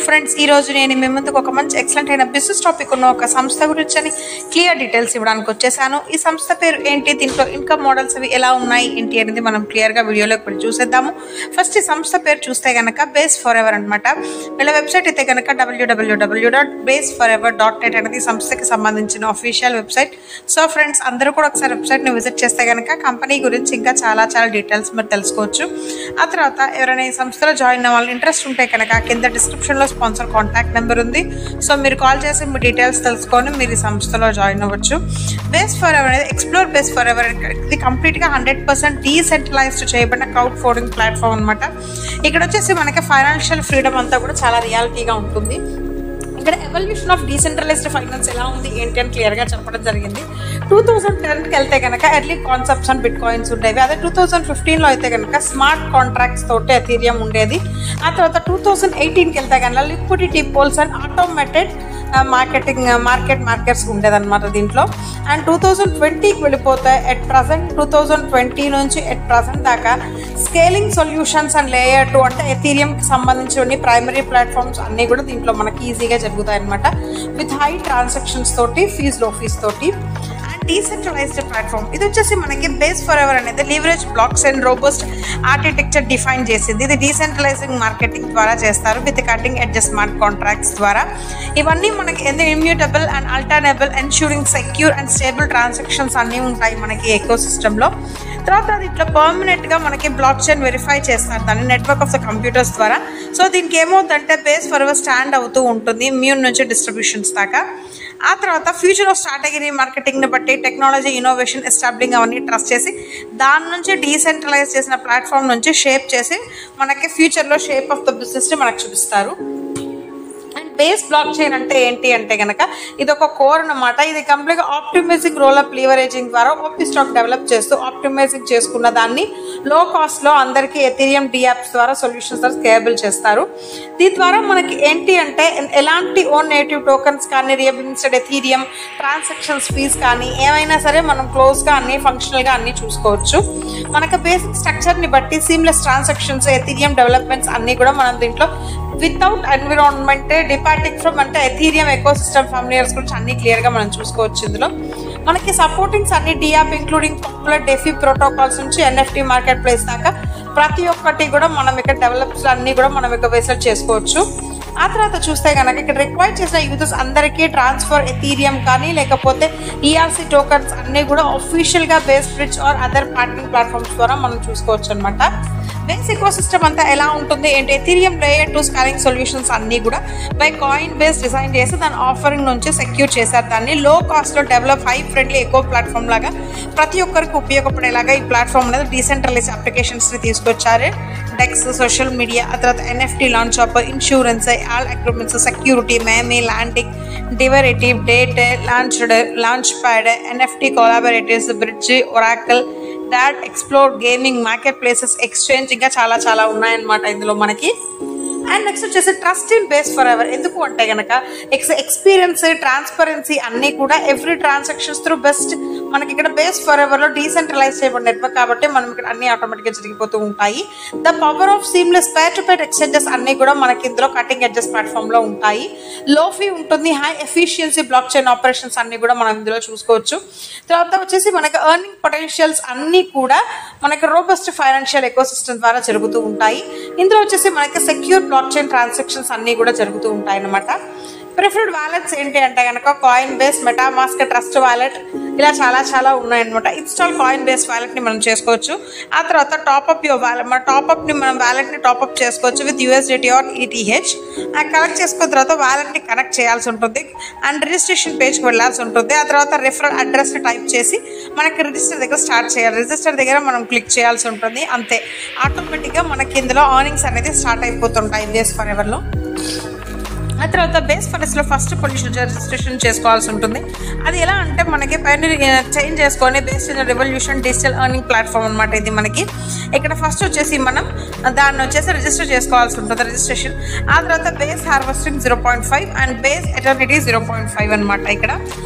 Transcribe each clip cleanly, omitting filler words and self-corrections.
Friends, ఈ రోజు నేను మీ ముందుకు ఒక మంచి ఎక్సలెంట్ అయిన బిజినెస్ టాపిక్ ఉన్న ఒక సంస్థ గురించి క్లియర్ డీటెయిల్స్ ఇవ్వడానికి వచ్చేసాను. ఈ సంస్థ పేరు ఏంటి, దీంట్లో ఇన్కమ్ మోడల్స్ అవి ఎలా ఉన్నాయి ఏంటి అనేది మనం క్లియర్గా వీడియోలోకి వెళ్ళి చూసేద్దాము. ఫస్ట్ ఈ సంస్థ పేరు చూస్తే కనుక బేస్ ఫర్ ఎవర్ అనమాట. వీళ్ళ వెబ్సైట్ అయితే కనుక www.baseforever.net అనేది సంస్థకి సంబంధించిన అఫీషియల్ వెబ్సైట్. సో ఫ్రెండ్స్, అందరూ కూడా ఒకసారి వెబ్సైట్ని విజిట్ చేస్తే కనుక కంపెనీ గురించి ఇంకా చాలా డీటెయిల్స్ మీరు తెలుసుకోవచ్చు. ఆ తర్వాత ఎవరైనా ఈ సంస్థలో జాయిన్ అవ్వాలని ఇంట్రెస్ట్ ఉంటే కనుక కింద డిస్క్రిప్షన్లో స్పాన్సర్ కాంటాక్ట్ నెంబర్ ఉంది. సో మీరు కాల్ చేసి మీ డీటెయిల్స్ తెలుసుకొని మీరు ఈ సంస్థలో జాయిన్ అవ్వచ్చు. బేస్ ఫర్ ఎవర్ అనేది ఎక్స్ప్లోర్ బేస్ ఫర్ ఎవర్ ఇది కంప్లీట్గా 100% డీసెంట్రలైజ్డ్ చేయబడిన క్రౌడ్ ఫండింగ్ ప్లాట్ఫామ్ అనమాట. ఇక్కడ వచ్చేసి మనకి ఫైనాన్షియల్ ఫ్రీడమ్ అంతా కూడా చాలా రియాలిటీగా ఉంటుంది. ఇక్కడ ఎవల్యూషన్ ఆఫ్ డీసెంట్రలైజ్డ్ ఫైనాన్స్ ఎలా ఉంది ఏంటి అని క్లియర్గా చెప్పడం జరిగింది. 2010కి వెళ్తే కనుక early concepts and bit coins ఉండేవి. అదే 2015లో అయితే కనుక స్మార్ట్ కాంట్రాక్ట్స్ తోటి ఎథీరియం ఉండేది. ఆ తర్వాత 2018కి వెళ్తే కనుక liquidity pools and automated markets ఉండేదన్నమాట దీంట్లో. అండ్ 2020కి వెళ్ళిపోతే ఎట్ ప్రజెంట్ 2020 నుంచి ఎట్ ప్రజెంట్ దాకా స్కేలింగ్ సొల్యూషన్స్ అండ్ లేయర్ 2 అంటే ఎథీరియంకి సంబంధించిన ప్రైమరీ ప్లాట్ఫామ్స్ అన్నీ కూడా దీంట్లో మనకి ఈజీగా జరుగుతాయి అనమాట. విత్ హై ట్రాన్సాక్షన్స్ తోటి, లో ఫీజ్ తోటి అండ్ డీసెంట్రలైజ్డ్ ప్లాట్ఫామ్. ఇది వచ్చేసి మనకి బేస్ ఫర్ ఎవర్ అనేది leverage blocks and robust architecture define చేసింది. ఇది డీసెంట్రలైజింగ్ మార్కెటింగ్ ద్వారా చేస్తారు with cutting edge smart contracts ద్వారా. ఇవన్నీ మనకి immutable and alterable ensuring secure and stable transactions అన్నీ ఉంటాయి మనకి ఎకో సిస్టంలో. తర్వాత అది ఇట్లా పర్మనెంట్గా మనకి బ్లాక్ చైన్ వెరిఫై చేస్తారు దాన్ని నెట్వర్క్ ఆఫ్ ద కంప్యూటర్స్ ద్వారా. సో దీనికి ఏమవుతుందంటే బేస్ ఫర్ ఎవర్ స్టాండ్ అవుతూ ఉంటుంది ఇమ్యూన్ నుంచి డిస్ట్రిబ్యూషన్స్ దాకా. ఆ తర్వాత ఫ్యూచర్ ఆఫ్ స్ట్రాటజీ మార్కెటింగ్ని బట్టి టెక్నాలజీ ఇన్నోవేషన్ ఎస్టాబ్లింగ్ అవన్నీ ట్రస్ట్ చేసి దాని నుంచి డీసెంట్రలైజ్ చేసిన ప్లాట్ఫామ్ నుంచి షేప్ చేసి మనకి ఫ్యూచర్లో షేప్ ఆఫ్ ద బిజినెస్ని మనకు చూపిస్తారు. అండ్ బేస్ బ్లాక్ చైన్ అంటే ఏంటి అంటే కనుక ఇది ఒక కోర్ అనమాట. ఇది కంప్లీట్గా ఆప్టిమైజింగ్ రోల్ అప్ లీవరేజింగ్ ద్వారా ఓపీ స్టాక్ డెవలప్ చేస్తూ ఆప్టిమైజింగ్ చేసుకున్న దాన్ని లో కాస్ట్లో అందరికీ ఎథీరియం డియాప్స్ ద్వారా సొల్యూషన్స్ ద్వారా స్కేలబుల్ చేస్తారు. దీని ద్వారా మనకి ఏంటి అంటే ఎలాంటి ఓన్ నేటివ్ టోకన్స్ కానీ రియబిలిటెడ్ ఎథీరియం ట్రాన్సాక్షన్స్ ఫీజ్ కానీ ఏమైనా సరే మనం క్లోజ్గా అన్ని ఫంక్షనల్గా అన్నీ చూసుకోవచ్చు. మనకి బేసిక్ స్ట్రక్చర్ని బట్టి సీమ్లెస్ ట్రాన్సాక్షన్స్ ఎథీరియం డెవలప్మెంట్స్ అన్నీ కూడా మనం దీంట్లో వితౌట్ ఎన్విరాన్మెంట్ డిపార్టింగ్ ఫ్రమ్ అంటే ఎథీరియం ఎకోసిస్టమ్ ఫామిలియర్స్ గురించి అన్ని క్లియర్గా మనం చూసుకోవచ్చు. ఇందులో మనకి సపోర్టింగ్స్ అన్ని డియాప్ ఇంక్లూడింగ్ పాపులర్ డెఫీ ప్రోటోకాల్స్ నుంచి ఎన్ఎఫ్టీ మార్కెట్ ప్లేస్ దాకా ప్రతి ఒక్కటి కూడా మనం ఇక్కడ డెవలప్స్ అన్నీ కూడా మనం ఇక్కడ వెసల్ చేసుకోవచ్చు. ఆ తర్వాత చూస్తే కనుక ఇక్కడ రిక్వైర్ చేసిన యూజర్స్ అందరికీ ట్రాన్స్ఫర్ ఎథీరియం కానీ లేకపోతే ఈఆర్సీ టోకన్స్ అన్నీ కూడా అఫీషియల్గా base bridge or other partner platforms ద్వారా మనం చూసుకోవచ్చు అనమాట. బేస్ ఎకో సిస్టమ్ అంతా ఎలా ఉంటుంది ఏంటి ఎథీరియం లేయర్ 2 స్కానింగ్ సొల్యూషన్స్ అన్నీ కూడా బై కాయిన్ బేస్ డిజైన్ చేసి దాని ఆఫరింగ్ నుంచి సెక్యూర్ చేశారు. దాన్ని లో కాస్ట్లో develop high friendly echo platform లాగా ప్రతి ఒక్కరికి ఉపయోగపడేలాగా ఈ ప్లాట్ఫామ్ అనేది డీసెంట్రలైజ్ అప్లికేషన్స్ని తీసుకొచ్చారు. డెక్స్, సోషల్ మీడియా, ఆ తర్వాత NFT launch of insurance, all agreements, security, meme, landing, derivative, date, launch pad, NFT collaboratives, bridge, oracle, dot, explore, gaming, market places, exchange ఇంకా చాలా ఉన్నాయన్నమాట ఇందులో మనకి. అండ్ నెక్స్ట్ వచ్చేసి trust in base forever. ఎందుకు అంటే కనుక ఎక్స్పీరియన్స్, ట్రాన్స్పరెన్సీ అన్నీ కూడా ఎవ్రీ ట్రాన్సాక్షన్స్ త్రూ బెస్ట్ మనకి ఇక్కడ బేస్ ఫర్ ఎవర్లో డీసెంట్రలైజ్ చేయబడిన నెట్వర్క్ కాబట్టి మనం ఇక్కడ అన్ని ఆటోమేటిక్గా జరిగిపోతూ ఉంటాయి. The power of seamless pair to pair exchanges అన్నీ కూడా మనకి ఇందులో కటింగ్ ఎడ్జెస్ ప్లాట్ఫామ్లో ఉంటాయి. లో ఫీ ఉంటుంది, high efficiency block chain operations అన్నీ కూడా మనం ఇందులో చూసుకోవచ్చు. తర్వాత వచ్చేసి మనకి ఎర్నింగ్ పొటెన్షియల్స్ అన్నీ కూడా మనకి రోబస్ట్ ఫైనాన్షియల్ ఎకోసిస్టమ్ ద్వారా జరుగుతూ ఉంటాయి. ఇందులో వచ్చేసి మనకి సెక్యూర్ బ్లాక్ చైన్ ట్రాన్సాక్షన్స్ అన్నీ కూడా జరుగుతూ ఉంటాయి అన్నమాట. ప్రిఫర్డ్ వ్యాలెట్స్ ఏంటి అంటే కనుక Coinbase, MetaMask, Trust Wallet ఇలా చాలా ఉన్నాయన్నమాట. ఇన్స్టాల్ కాయిన్ బేస్ వ్యాలెట్ని మనం చేసుకోవచ్చు. ఆ తర్వాత టాప్అప్ యువర్ వ్యాలెట్, మన టాప్అప్ని మనం వ్యాలెట్ని టాప్అప్ చేసుకోవచ్చు with USDT or ETH. Collect చేసుకున్న తర్వాత వ్యాలెట్ని కనెక్ట్ చేయాల్సి ఉంటుంది అండ్ రిజిస్ట్రేషన్ పేజ్కి వెళ్ళాల్సి ఉంటుంది. ఆ తర్వాత రిఫరల్ అడ్రస్ని టైప్ చేసి మనకి రిజిస్టర్ దగ్గర స్టార్ట్ చేయాలి. రిజిస్టర్ దగ్గర మనం క్లిక్ చేయాల్సి ఉంటుంది. అంతే, ఆటోమేటిక్గా మనకి ఇందులో ఎర్నింగ్స్ అనేది స్టార్ట్ అయిపోతుంటాయి బేస్ ఫర్ ఎవర్లో. ఆ తర్వాత బేస్ ఫరెస్ట్లో ఫస్ట్ పొజిషన్ రిజిస్ట్రేషన్ చేసుకోవాల్సి ఉంటుంది. అది ఎలా అంటే మనకి పైన చేంజ్ చేసుకొని base revolution digital earning platform అనమాట. ఇది మనకి ఇక్కడ ఫస్ట్ వచ్చేసి మనం దాన్ని వచ్చేసి రిజిస్టర్ చేసుకోవాల్సి ఉంటుంది రిజిస్ట్రేషన్. ఆ తర్వాత base harvesting 0.5 and base eternity 0.5 అనమాట. ఇక్కడ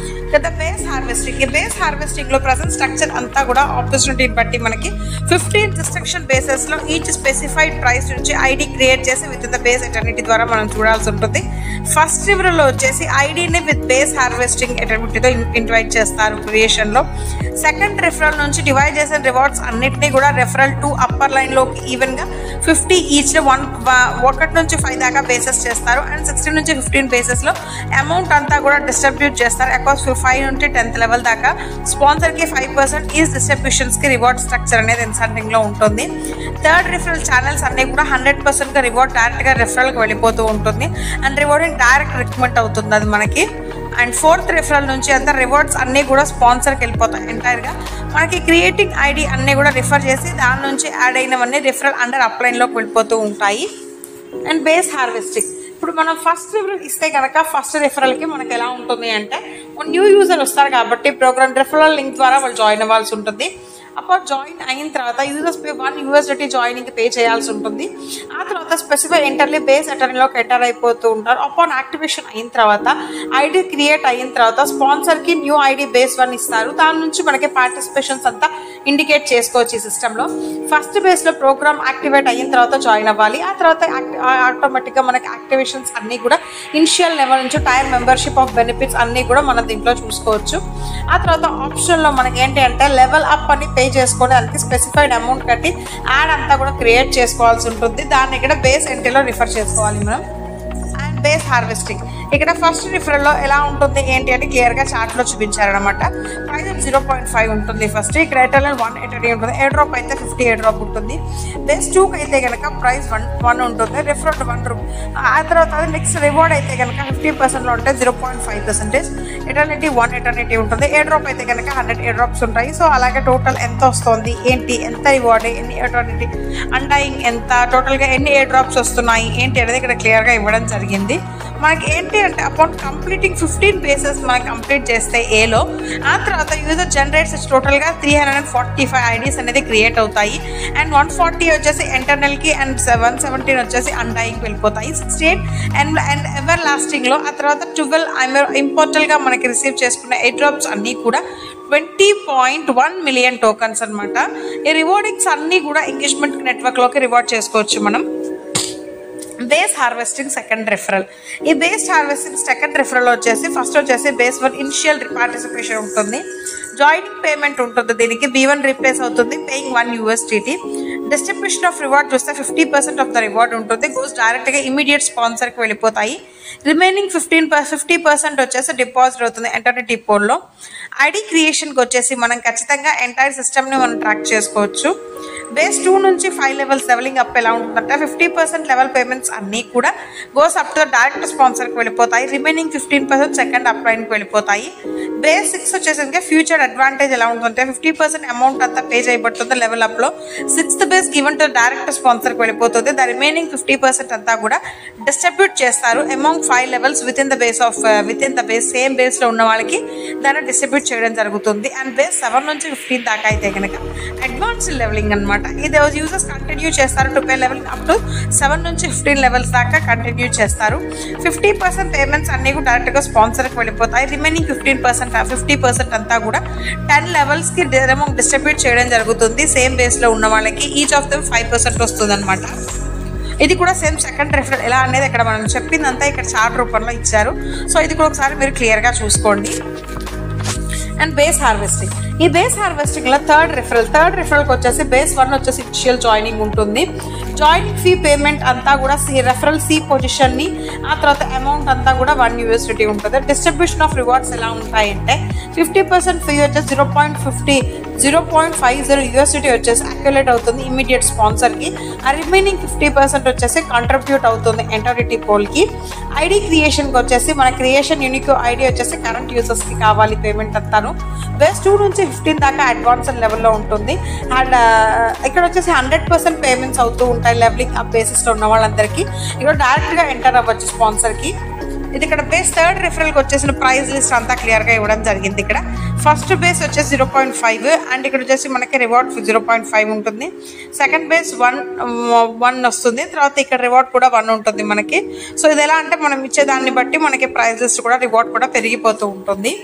కదా బేస్ హార్వెస్టింగ్. ఈ బేస్ హార్వెస్టింగ్ లో ప్రజెంట్ స్ట్రక్చర్ అంతా కూడా ఆపర్చునిటీని బట్టి మనకి 15 రిస్ట్రిక్షన్ బేసెస్ లో ఈచ్ స్పెసిఫైడ్ ప్రైస్ నుంచి ఐడి క్రియేట్ చేసి with in the base eternity ద్వారా మనం చూడాల్సి ఉంటుంది. ఫస్ట్ రిఫరల్ లో వచ్చేసి ఐడిని విత్ బేస్ హార్వెస్టింగ్ ఎటర్నిటీతో ఇన్వైట్ చేస్తారు క్రియేషన్ లో. సెకండ్ రిఫరల్ నుంచి డివైడ్ చేసిన రివార్డ్స్ అన్నిటినీ కూడా రెఫరల్ టు అప్పర్ లైన్ లోకి ఈవెన్ గా 50 ఈచ్ 1 నుంచి 5 దాకా బేసెస్ చేస్తారు. అండ్ 16 నుంచి 15 బేసెస్ లో అమౌంట్ అంతా కూడా డిస్ట్రిబ్యూట్ చేస్తారు అకాస్ 5 నుండి 10th లెవెల్ దాకా. స్పాన్సర్ కి 5% ఈజ్ డిస్ట్రిబ్యూషన్స్ కి రివార్డ్ స్ట్రక్చర్ అనేది ఇన్సెంటింగ్ లో ఉంటుంది. థర్డ్ రిఫరల్ ఛానల్స్ అన్ని కూడా 100% గా రివార్డ్ డైరెక్ట్ గా రిఫరల్ కి వెళ్ళిపోతూ ఉంటుంది అండ్ రివార్డింగ్ డైరెక్ట్ రికమెండ్ అవుతుంది అది మనకి. అండ్ ఫోర్త్ రిఫరల్ నుంచి అంతా రివార్డ్స్ అన్నీ కూడా స్పాన్సర్కి వెళ్ళిపోతాయి ఎంటైర్గా. మనకి క్రియేటింగ్ ఐడి అన్నీ కూడా రిఫర్ చేసి దాని నుంచి యాడ్ అయినవన్నీ రిఫరల్ అండర్ అప్లైన్లోకి వెళ్ళిపోతూ ఉంటాయి. అండ్ బేస్ హార్వెస్టింగ్ ఇప్పుడు మనం ఫస్ట్ రిఫరల్ ఇస్తే కనుక ఫస్ట్ రిఫరల్కి మనకి ఎలా ఉంటుంది అంటే న్యూ యూజర్ వస్తారు కాబట్టి ప్రోగ్రామ్ రిఫరల్ లింక్ ద్వారా వాళ్ళు జాయిన్ అవ్వాల్సి ఉంటుంది. అప్పుడు జాయిన్ అయిన తర్వాత యూజర్స్ పే $1 జాయినింగ్ పే చేయాల్సి ఉంటుంది. ఆ తర్వాత స్పెసిఫై ఎంటర్లీ బేస్ అటర్నీలోకి ఎంటర్ అయిపోతూ ఉంటారు. అపాన్ యాక్టివేషన్ అయిన తర్వాత ఐడి క్రియేట్ అయిన తర్వాత స్పాన్సర్కి న్యూ ఐడి బేస్ 1 ఇస్తారు. దాని నుంచి మనకి పార్టిసిపేషన్స్ అంతా ఇండికేట్ చేసుకోవచ్చు ఈ సిస్టంలో. ఫస్ట్ బేస్లో ప్రోగ్రామ్ యాక్టివేట్ అయిన తర్వాత జాయిన్ అవ్వాలి. ఆ తర్వాత ఆటోమేటిక్గా మనకి యాక్టివేషన్స్ అన్నీ కూడా ఇనిషియల్ లెవెల్ నుంచి టైర్ మెంబర్షిప్ ఆఫ్ బెనిఫిట్స్ అన్నీ కూడా మనం దీంట్లో చూసుకోవచ్చు. ఆ తర్వాత ఆప్షన్లో మనకి ఏంటి అంటే లెవెల్ అప్ అని పే చేసుకొని దానికి స్పెసిఫైడ్ అమౌంట్ కట్టి యాడ్ అంతా కూడా క్రియేట్ చేసుకోవాల్సి ఉంటుంది. దాన్ని ఇక్కడ బేస్ ఎంట్రీలో రిఫర్ చేసుకోవాలి మనం. అండ్ బేస్ హార్వెస్టింగ్ ఇక్కడ ఫస్ట్ రిఫరల్లో ఎలా ఉంటుంది ఏంటి అంటే క్లియర్గా చార్ట్లో చూపించారనమాట. ప్రైస్ 0.5 ఉంటుంది ఫస్ట్. ఇక్కడ ఎయిర్టెల్ 1 ఎయిర్టెల్ ఉంటుంది. ఎయిర్ డ్రాప్ అయితే 50 ఎయిర్ డ్రాప్ ఉంటుంది. బేస్ 2కి అయితే కనుక ప్రైస్ 1 ఉంటుంది. Referral 1 rupee. ఆ తర్వాత నెక్స్ట్ రివార్డ్ అయితే కనుక 50%లో ఉంటే 0.5%. ఎటర్నిటీ 1 ఎటర్నిటీ ఉంటుంది. ఎయిర్ డ్రాప్ అయితే కనుక 100 ఎయిర్ డ్రాప్స్ ఉంటాయి. సో అలాగే టోటల్ ఎంత వస్తుంది ఏంటి, ఎంత రివార్డ్, ఎన్ని ఎటర్నిటీ, అండయింగ్ ఎంత, టోటల్గా ఎన్ని ఎయిర్ డ్రాప్స్ వస్తున్నాయి ఏంటి అనేది ఇక్కడ క్లియర్గా ఇవ్వడం జరిగింది. మనకి ఏంటి అంటే అపాన్ కంప్లీటింగ్ 15 బేసెస్ మనం కంప్లీట్ చేస్తే ఏలో ఆ తర్వాత యూజర్ జనరేట్స్ టోటల్గా 345 ఐడీస్ అనేది క్రియేట్ అవుతాయి. అండ్ 140 వచ్చేసి ఇంటర్నల్కి అండ్ 117 వచ్చేసి అన్డయింగ్కి వెళ్ళిపోతాయి. 68 అండ్ ఎవర్ లాస్టింగ్లో ఆ తర్వాత 12 ఇంపార్టెంట్గా మనకి రిసీవ్ చేసుకున్న ఎయిర్ డ్రాప్స్ అన్నీ కూడా 20.1 మిలియన్ టోకన్స్ అనమాట. ఈ రివార్డింగ్స్ అన్నీ కూడా ఎంగేజ్మెంట్ నెట్వర్క్లోకి రివార్డ్ చేసుకోవచ్చు మనం. Base harvesting second referral. ఈ బేస్ హార్వెస్టింగ్ సెకండ్ రిఫరల్ వచ్చేసి ఫస్ట్ వచ్చేసి బేస్ 1 ఇనిషియల్ పార్టిసిపేషన్ ఉంటుంది. జాయినింగ్ పేమెంట్ ఉంటుంది. దీనికి B1 రీప్లేస్ అవుతుంది పేయింగ్ $1. డిస్ట్రిబ్యూషన్ ఆఫ్ రివార్డ్ చూస్తే 50% ఆఫ్ ద రివార్డ్ ఉంటుంది. గోస్ డైరెక్ట్గా ఇమీడియట్ స్పాన్సర్కి వెళ్ళిపోతాయి. రిమైనింగ్ 50% వచ్చేసి డిపాజిట్ అవుతుంది ఎంటర్నిటీ పోల్లో. ఐడి క్రియేషన్కి వచ్చేసి మనం ఖచ్చితంగా ఎంటైర్ సిస్టమ్ని మనం ట్రాక్ చేసుకోవచ్చు. బేస్ 2 నుంచి 5 లెవెల్స్ లెవెలింగ్ అప్ ఎలా ఉంటుందంటే 50% లెవెల్ పేమెంట్స్ అన్నీ కూడా గోస్ అప్ టు డైరెక్ట్ స్పాన్సర్కి వెళ్ళిపోతాయి. రిమైనింగ్ 15% సెకండ్ అప్ లైన్కి వెళ్ళిపోతాయి. బేస్ 6 వచ్చేసరికి ఫ్యూచర్ అడ్వాంటేజ్ ఎలా ఉంటుందంటే 50% అమౌంట్ అంతా పే చేయబడుతుంది లెవెల్ అప్లో. 6th base given to direct స్పాన్సర్కి వెళ్ళిపోతుంది. ద రిమైనింగ్ 50% అంతా కూడా డిస్ట్రిబ్యూట్ చేస్తారు among 5 levels within the base same బేస్లో ఉన్న వాళ్ళకి దాన్ని డిస్ట్రిబ్యూట్ చేయడం జరుగుతుంది. అండ్ బేస్ 7 నుంచి 15 దాకా అయితే కనుక అడ్వాన్స్డ్ లెవెలింగ్ అనమాట. ఇది యూజర్స్ కంటిన్యూ చేస్తారు to pay level up to 7 నుంచి 15 లెవెల్స్ దాకా కంటిన్యూ చేస్తారు. 50% పేమెంట్స్ అన్నీ కూడా డైరెక్ట్గా స్పాన్సర్కి వెళ్ళిపోతాయి. రిమైనింగ్ 50% అంతా కూడా 10 లెవెల్స్కి అమౌంట్ డిస్ట్రిబ్యూట్ చేయడం జరుగుతుంది సేమ్ బేస్లో ఉన్న వాళ్ళకి. ఈచ్ ఆఫ్ దమ్ 5% వస్తుంది అనమాట. ఇది కూడా సేమ్ సెకండ్ రిఫరల్ ఎలా అనేది ఇక్కడ మనం చెప్పిందంతా ఇక్కడ చార్ట్ రూపంలో ఇచ్చారు. సో ఇది కూడా ఒకసారి మీరు క్లియర్గా చూసుకోండి. And base harvesting. ఈ బేస్ హార్వెస్టింగ్లో థర్డ్ రిఫరల్కి వచ్చేసి బేస్ 1 వచ్చేసి ఇనిషియల్ జాయినింగ్ ఉంటుంది. జాయినింగ్ ఫీ పేమెంట్ అంతా కూడా రెఫరల్ సి పొజిషన్ని ఆ తర్వాత అమౌంట్ అంతా కూడా $1 ఉంటుంది. డిస్ట్రిబ్యూషన్ ఆఫ్ రివార్డ్స్ ఎలా ఉంటాయంటే 50% ఫీ వచ్చేసి $0.50 వచ్చేసి అక్యులేట్ అవుతుంది ఇమీడియట్ స్పాన్సర్కి. ఆ రిమైనింగ్ 50% వచ్చేసి కంట్రిబ్యూట్ అవుతుంది ఎంటర్నిటీ పోల్కి. ఐడి క్రియేషన్కి వచ్చేసి మన క్రియేషన్ యూనిక్ ఐడి వచ్చేసి కరెంట్ యూజర్స్కి కావాలి పేమెంట్ అంతాను. బేస్ 2 నుంచి 15 దాకా అడ్వాన్స్డ్ లెవెల్లో ఉంటుంది. అండ్ ఇక్కడ వచ్చేసి 100% పేమెంట్స్ అవుతూ ఉంటాయి లెవెలింగ్ అప్ బేసిస్లో ఉన్న వాళ్ళందరికీ. ఇక్కడ డైరెక్ట్గా ఎంటర్ అవ్వచ్చు స్పాన్సర్కి. ఇది ఇక్కడ బేస్ థర్డ్ రిఫరల్కి వచ్చేసిన ప్రైస్ లిస్ట్ అంతా క్లియర్గా ఇవ్వడం జరిగింది. ఇక్కడ ఫస్ట్ బేస్ వచ్చేసి 0.5 అండ్ ఇక్కడ వచ్చేసి మనకి రివార్డ్ 0.5 ఉంటుంది. సెకండ్ బేస్ 1 వస్తుంది. తర్వాత ఇక్కడ రివార్డ్ కూడా 1 ఉంటుంది మనకి. సో ఇది ఎలా అంటే మనం ఇచ్చే దాన్ని బట్టి మనకి ప్రైస్ లిస్ట్ కూడా రివార్డ్ కూడా పెరిగిపోతూ ఉంటుంది.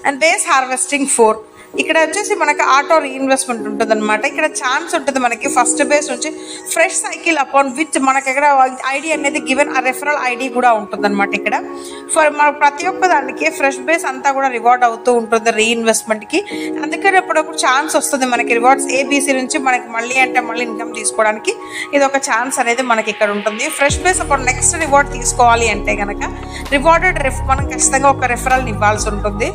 And base harvesting 4. ఇక్కడ వచ్చేసి మనకి ఆటో రీఇన్వెస్ట్మెంట్ ఉంటుంది అనమాట. ఇక్కడ ఛాన్స్ ఉంటుంది మనకి ఫస్ట్ బేస్ నుంచి ఫ్రెష్ సైకిల్ అపాన్ విచ్ మనకి ఇక్కడ ఐడి అనేది గివెన్ ఆ రెఫరల్ ఐడి కూడా ఉంటుంది అనమాట. ఇక్కడ మన ప్రతి ఒక్క దానికి ఫ్రెష్ బేస్ అంతా కూడా రివార్డ్ అవుతూ ఉంటుంది రీఇన్వెస్ట్మెంట్కి. అందుకని అప్పుడప్పుడు ఛాన్స్ వస్తుంది మనకి రివార్డ్స్ ఏబీసీ నుంచి మనకి మళ్ళీ ఇన్కమ్ తీసుకోవడానికి ఇది ఒక ఛాన్స్ అనేది మనకి ఇక్కడ ఉంటుంది. ఫ్రెష్ బేస్ అప్పుడు నెక్స్ట్ రివార్డ్ తీసుకోవాలి అంటే కనుక రివార్డెడ్ మనం ఖచ్చితంగా ఒక రెఫరల్ ఇవ్వాల్సి ఉంటుంది.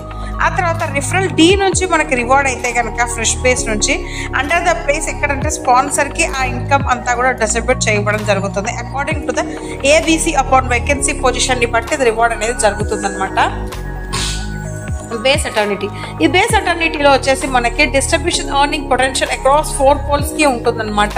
ఆ తర్వాత రిఫరల్ డి నుంచి మనకి రివార్డ్ అయితే కనుక ఫ్రెష్ బేస్ నుంచి అండర్ ద ప్లేస్ ఎక్కడంటే స్పాన్సర్కి ఆ ఇన్కమ్ అంతా కూడా డిస్ట్రిబ్యూట్ చేయడం జరుగుతుంది according to the ABC upon vacancy పొజిషన్ని బట్టి ఇది రివార్డ్ అనేది జరుగుతుంది అనమాట. Base eternity. ఈ బేస్ అటర్నిటీలో వచ్చేసి మనకి డిస్ట్రిబ్యూషన్ ఎర్నింగ్ పొటెన్షియల్ అక్రాస్ 4 పోల్స్కి ఉంటుందన్నమాట.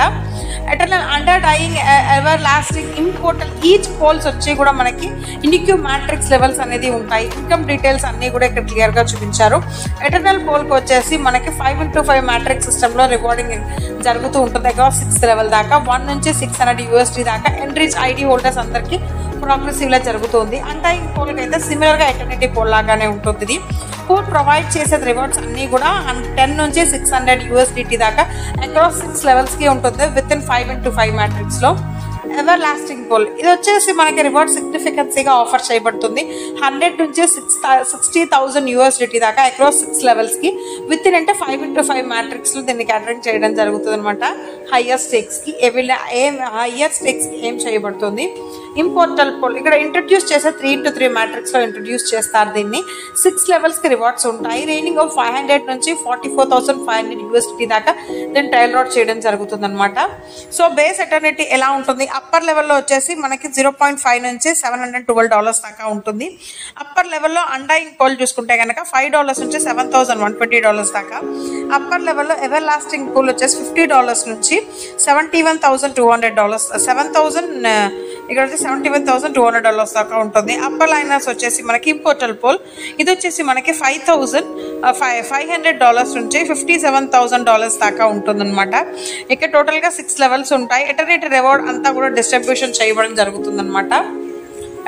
Eternal undying everlasting immortal each poles వచ్చి కూడా మనకి ఇన్క్యూ మ్యాట్రిక్స్ లెవెల్స్ అనేది ఉంటాయి. ఇన్కమ్ డీటెయిల్స్ అన్నీ కూడా ఇక్కడ క్లియర్గా చూపించారు. ఎటర్నల్ పోల్కి వచ్చేసి మనకి 5x5 మ్యాట్రిక్స్ సిస్టంలో రివార్డింగ్ జరుగుతూ ఉంటుంది అక్రాస్ 6th లెవెల్ దాకా 1 నుంచి 600 USD దాకా ఎండ్రీచ్ ఐడి హోల్డర్స్ అందరికీ ప్రోగ్రెసివ్లా జరుగుతుంది. అండైయింగ్ పోల్కి అయితే సిమిలర్గా ఎటర్నిటీ పోల్ లాగానే ఉంటుంది. పోల్ ప్రొవైడ్ చేసే రివార్డ్స్ అన్నీ కూడా 10 నుంచి 600 USDT దాకా అక్రాస్ 6 లెవెల్స్కి ఉంటుంది విత్ ఇన్ 5x5 మ్యాట్రిక్స్లో. ఎవర్ లాస్టింగ్ పోల్ ఇది వచ్చేసి మనకి రివార్డ్ సిగ్నిఫికెన్సీగా ఆఫర్ చేయబడుతుంది 100 నుంచి 60,000 USDT దాకా అక్రాస్ 6 లెవెల్స్కి విత్ ఇన్ అంటే 5x5 మ్యాట్రిక్స్లో దీన్ని క్యాటరింగ్ చేయడం జరుగుతుంది అనమాట. హయ్యర్ స్టేక్స్కి హయ్యర్ స్టేక్స్కి ఏం చేయబడుతుంది. ఇంపోర్టల్ పోల్ ఇక్కడ ఇంట్రడ్యూస్ చేసే 3x3 మ్యాట్రిక్స్లో ఇంట్రడ్యూస్ చేస్తారు. దీన్ని 6 లెవెల్స్కి రివార్డ్స్ ఉంటాయి. రేంజింగ్ ఆఫ్ 500 నుంచి 44,500 USDT దాకా దీన్ని ట్రయల్ అవుట్ చేయడం జరుగుతుంది అనమాట. సో బేస్ ఎటర్నిటీ ఎలా ఉంటుంది అప్పర్ లెవెల్లో వచ్చేసి మనకి 0.5 నుంచి $712 దాకా ఉంటుంది. అప్పర్ లెవెల్లో అండైయింగ్ పోల్ చూసుకుంటే కనుక $5 నుంచి $7,120 దాకా. అప్పర్ లెవెల్లో ఎవర్ లాస్టింగ్ పోల్ వచ్చేసి $50 నుంచి $71,200 ఇక్కడ వచ్చి $71,200 దాకా ఉంటుంది. అప్పర్ లైనర్స్ వచ్చేసి మనకి ఇంపోర్టల్ పోల్ ఇది వచ్చేసి మనకి $500 నుంచి $57,000 దాకా ఉంటుందన్నమాట. ఇక్కడ టోటల్గా 6 లెవెల్స్ ఉంటాయి. ఎటర్నిటీ రివార్డ్ అంతా కూడా డిస్ట్రిబ్యూషన్ చేయడం జరుగుతుందన్నమాట.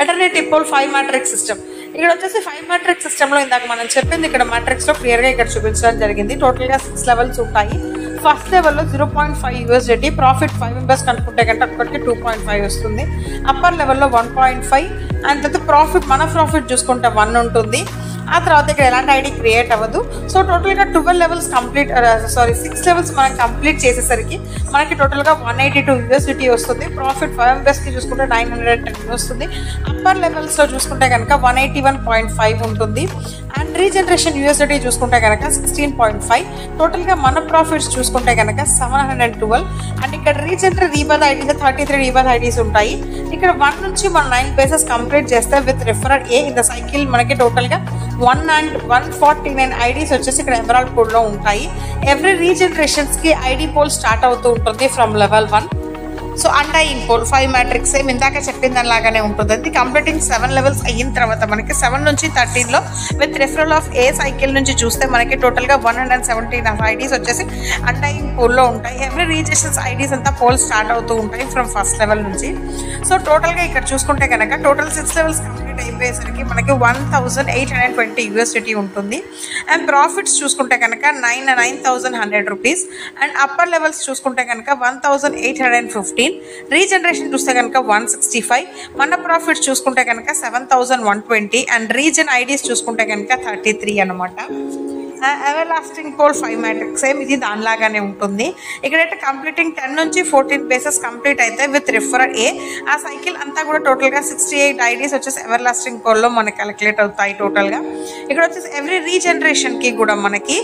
ఎటర్నిటీ పోల్ 5 మ్యాట్రిక్స్ సిస్టమ్ ఇక్కడ వచ్చేసి 5 మ్యాట్రిక్స్ సిస్టంలో ఇందాక మనం చెప్పింది ఇక్కడ మ్యాట్రిక్స్లో క్లియర్గా ఇక్కడ చూపించడం జరిగింది. టోటల్గా 6 లెవెల్స్ ఉంటాయి. ఫస్ట్ లెవెల్లో 0.5 USDT ప్రాఫిట్ 5 మెంబర్స్ కనుక్కుంటే కంటే ఒక్కటికి 2.5 వస్తుంది. అప్పర్ లెవెల్లో 1.5 అండ్ తర్వాత ప్రాఫిట్ మన ప్రాఫిట్ చూసుకుంటే 1 ఉంటుంది. ఆ తర్వాత ఇక్కడ ఎలాంటి ఐడి క్రియేట్ అవ్వదు. సో టోటల్గా 12 లెవెల్స్ కంప్లీట్ 6 లెవెల్స్ మనం కంప్లీట్ చేసేసరికి మనకి టోటల్గా 182 USDT వస్తుంది. ప్రాఫిట్ 5 మెంబర్స్కి చూసుకుంటే 910 వస్తుంది. అప్పర్ లెవెల్స్లో చూసుకుంటే కనుక 181.5 ఉంటుంది. అండ్ రీజనరేషన్ USDT చూసుకుంటే కనుక 16.5. టోటల్గా మన ప్రాఫిట్స్ చూసుకుంటే కనుక 712. అండ్ ఇక్కడ regenerate rebirth IDs 33 rebirth IDs ఉంటాయి. ఇక్కడ 1 నుంచి మనం 9 బేసెస్ కంప్లీట్ చేస్తే with referral a in the cycle మనకి టోటల్గా 149 ఐడీస్ వచ్చేసి ఇక్కడ ఎమరాల్డ్ పోల్లో ఉంటాయి. ఎవ్రీ రీజనరేషన్స్కి ఐడి పోల్ స్టార్ట్ అవుతూ ఉంటుంది from level 1. So undying pool 5 matrix same ఇందాక చెప్పిన దానిలాగానే ఉంటుంది. అది కంప్లీటింగ్ 7 లెవెల్స్ అయిన తర్వాత మనకి 7 నుంచి 13లో with referral of a cycle నుంచి చూస్తే మనకి టోటల్గా 117 ఐడీస్ వచ్చేసి అండైయింగ్ పోల్లో ఉంటాయి. ఎవ్రీ రీజనరేషన్స్ ఐడీస్ అంతా పోల్ స్టార్ట్ అవుతూ ఉంటాయి ఫ్రమ్ ఫస్ట్ లెవెల్ నుంచి. సో టోటల్గా ఇక్కడ చూసుకుంటే కనుక టోటల్ 6 లెవెల్స్ కంప్లీట్ అయిపోయేసరికి మనకి 1,820 USDT ఉంటుంది. అండ్ ప్రాఫిట్స్ చూసుకుంటే కనుక 9,100 రూపీస్. అండ్ అప్పర్ లెవెల్స్ చూసుకుంటే కనుక 1,815. రీజనరేషన్ చూస్తే కనుక 165. మన ప్రాఫిట్స్ చూసుకుంటే కనుక 7,120. అండ్ రీజన్ ఐడీస్ చూసుకుంటే కనుక 33 అనమాట. Ever lasting pool 5 matrix same ఇది దానిలాగానే ఉంటుంది. ఇక్కడైతే కంప్లీటింగ్ 10 నుంచి 14 బేసెస్ కంప్లీట్ అయితే విత్ రిఫరల్ ఏ ఆ సైకిల్ అంతా కూడా టోటల్గా 68 ఐడీస్ వచ్చేసి ఎవర్ లాస్టింగ్ పోల్లో మనకి క్యాలిక్యులేట్ అవుతాయి టోటల్గా. ఇక్కడ వచ్చేసి ఎవ్రీ రీజనరేషన్కి కూడా మనకి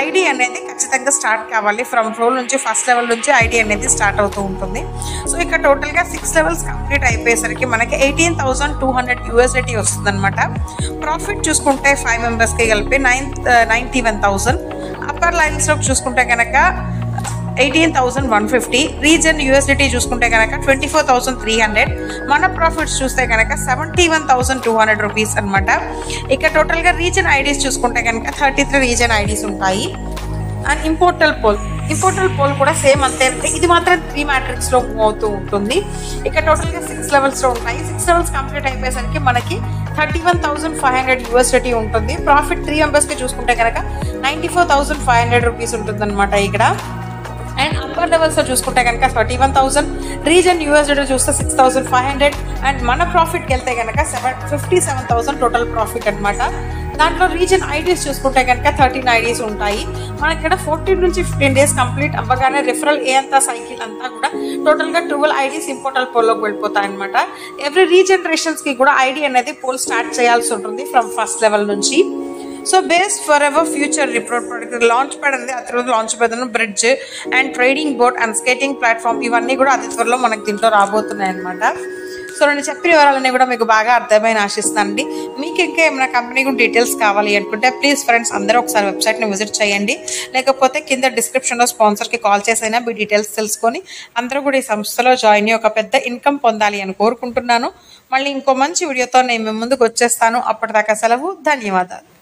ఐడి అనేది ఖచ్చితంగా స్టార్ట్ కావాలి. ఫ్రమ్ రోల్ నుంచి ఫస్ట్ లెవెల్ నుంచి ఐడి అనేది స్టార్ట్ అవుతూ ఉంటుంది. సో ఇక్కడ టోటల్గా 6 లెవెల్స్ కంప్లీట్ అయిపోయేసరికి మనకి 18,200 USDT వస్తుంది అనమాట. ప్రాఫిట్ చూసుకుంటే 5 మెంబర్స్కి కలిపి 91,000. అప్పర్ లైన్స్లో చూసుకుంటే కనుక 18,150. రీజన్ USDT చూసుకుంటే కనుక 24,300. మన ప్రాఫిట్స్ చూస్తే కనుక 71,200 రూపీస్ అనమాట. ఇక టోటల్గా రీజన్ ఐడీస్ చూసుకుంటే కనుక 33 రీజన్ ఐడీస్ ఉంటాయి. అండ్ ఇంపోర్టల్ పోల్ ఇంపోర్టల్ పోల్ కూడా సేమ్ అంతే, ఇది మాత్రం 3 మ్యాట్రిక్స్ లో మూవ్ అవుతూ ఉంటుంది. ఇక టోటల్ గా 6 లెవెల్స్ లో ఉంటాయి. 6 లెవెల్స్ కంప్లీట్ అయిపోయేసరికి మనకి 31,500 USDT ఉంటుంది. ప్రాఫిట్ 3 మెంబర్స్ కి చూసుకుంటే కనుక 94,500 రూపీస్ ఉంటుంది అనమాట ఇక్కడ. అండ్ అప్పర్ లెవెల్స్ లో చూసుకుంటే కనుక 31,000, రీజన్ USDT చూస్తే 6,500, అండ్ మన ప్రాఫిట్కి వెళ్తే కనుక 57,000 టోటల్ ప్రాఫిట్ అనమాట. దాంట్లో రీజన్ ఐడీస్ చూసుకుంటే కనుక 13 ఐడీస్ ఉంటాయి. మనకి ఇక్కడ 14 నుంచి 15 డేస్ కంప్లీట్ అవ్వగానే రిఫరల్ ఏ అంతా సైకిల్ అంతా కూడా టోటల్గా 12 ఐడీస్ ఇంపోర్టల్ పోల్లోకి వెళ్ళిపోతాయి అనమాట. ఎవ్రీ రీజనరేషన్స్కి కూడా ఐడి అనేది పోల్ స్టార్ట్ చేయాల్సి ఉంటుంది ఫ్రమ్ ఫస్ట్ లెవెల్ నుంచి. So base for ever future report product launch pad అనేది అతి రోజు లాంచ్ పెడతాను. Bridge and trading board and skating platform ఇవన్నీ కూడా అతి త్వరలో మనకు దీంట్లో రాబోతున్నాయి అనమాట. సో నేను చెప్పిన వివరాలన్నీ కూడా మీకు బాగా అర్థమైనా ఆశిస్తానండి. మీకు ఇంకా ఏమైనా కంపెనీ కూడా డీటెయిల్స్ కావాలి అనుకుంటే ప్లీజ్ ఫ్రెండ్స్ అందరూ ఒకసారి వెబ్సైట్ని విజిట్ చేయండి. లేకపోతే కింద డిస్క్రిప్షన్లో స్పాన్సర్కి కాల్ చేసైనా మీ డీటెయిల్స్ తెలుసుకొని అందరూ కూడా ఈ సంస్థలో జాయిన్ అయ్యి ఒక పెద్ద ఇన్కమ్ పొందాలి అని కోరుకుంటున్నాను. మళ్ళీ ఇంకో మంచి వీడియోతో నేను మీ ముందుకు వచ్చేస్తాను. అప్పటిదాకా సెలవు. ధన్యవాదాలు.